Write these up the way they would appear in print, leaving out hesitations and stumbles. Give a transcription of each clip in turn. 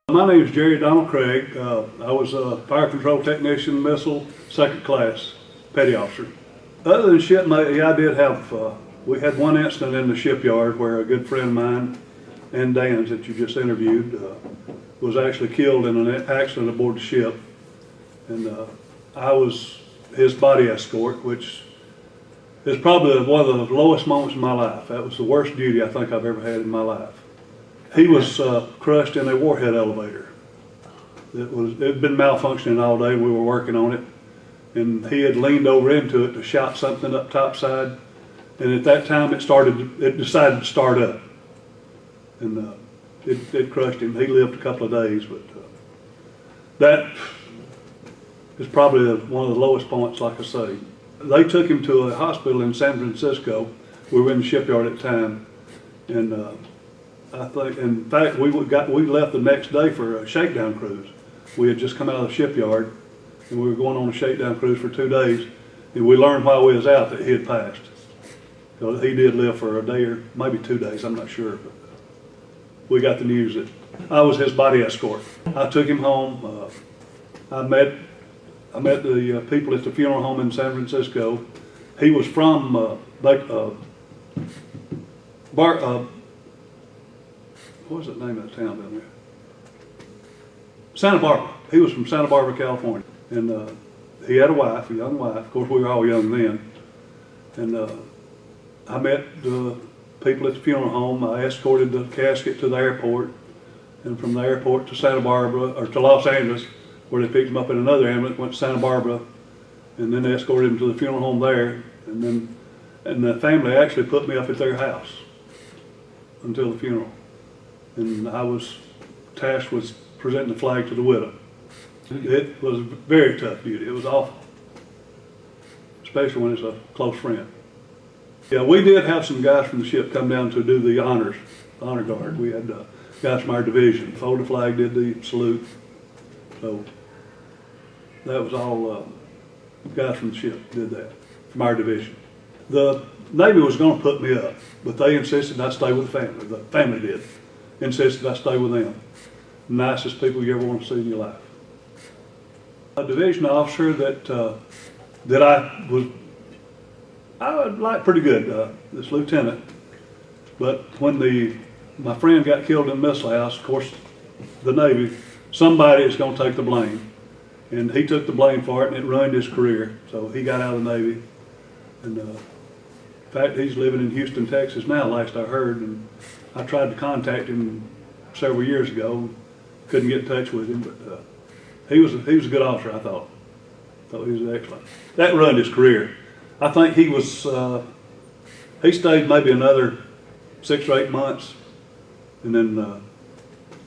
My name is Jerry Donald Craig. I was a fire control technician, missile, second class, petty officer. Other than Shipmate, yeah, I did have, we had one incident in the shipyard where a good friend of mine and Dan's that you just interviewed was actually killed in an accident aboard the ship. And I was his body escort, which is probably one of the lowest moments in my life. That was the worst duty I think I've ever had in my life. He was crushed in a warhead elevator. It had been malfunctioning all day. We were working on it, and he had leaned over into it to shout something up topside. And at that time, it decided to start up, and it crushed him. He lived a couple of days, but that is probably one of the lowest points, like I say. They took him to a hospital in San Francisco. We were in the shipyard at the time, and I think, in fact, we left the next day for a shakedown cruise. We had just come out of the shipyard, and we were going on a shakedown cruise for 2 days, and we learned while we was out that he had passed. So he did live for a day or maybe 2 days, I'm not sure, but we got the news that I was his body escort. I took him home. I met the people at the funeral home in San Francisco. He was from what was the name of the town down there? Santa Barbara. He was from Santa Barbara, California. And he had a wife, a young wife. Of course, we were all young then. And I met the people at the funeral home. I escorted the casket to the airport. And from the airport to Santa Barbara, or to Los Angeles, where they picked him up in another ambulance, went to Santa Barbara. And then they escorted him to the funeral home there. And the family actually put me up at their house until the funeral. And I was tasked with presenting the flag to the widow. It was a very tough duty. It was awful, especially when it's a close friend. Yeah, we did have some guys from the ship come down to do the honor guard. We had guys from our division. Folded the flag, did the salute. So that was all guys from the ship did that, from our division. The Navy was going to put me up, but they insisted I stay with the family. The family did. Insisted I stay with them. Nicest people you ever want to see in your life. A division officer that I liked pretty good, this lieutenant. But when my friend got killed in the missile house, of course, the Navy, somebody is going to take the blame. And he took the blame for it, and it ruined his career. So he got out of the Navy. And in fact, he's living in Houston, Texas now, last I heard. And I tried to contact him several years ago, couldn't get in touch with him, but he was a good officer, I thought. He was excellent. That ruined his career. I think he stayed maybe another 6 or 8 months, and then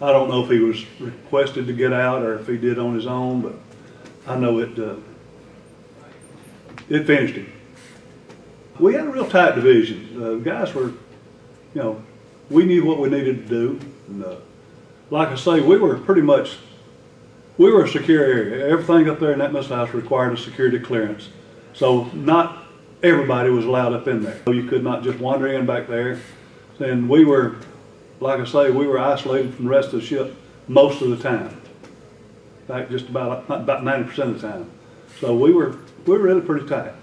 I don't know if he was requested to get out or if he did on his own, but I know it finished him. We had a real tight division. The guys were, we knew what we needed to do. And, like I say, we were a secure area. Everything up there in that missile house required a security clearance. So not everybody was allowed up in there. You could not just wander in back there. And we were, like I say, we were isolated from the rest of the ship most of the time. In fact, just about 90% of the time. So we were really pretty tight.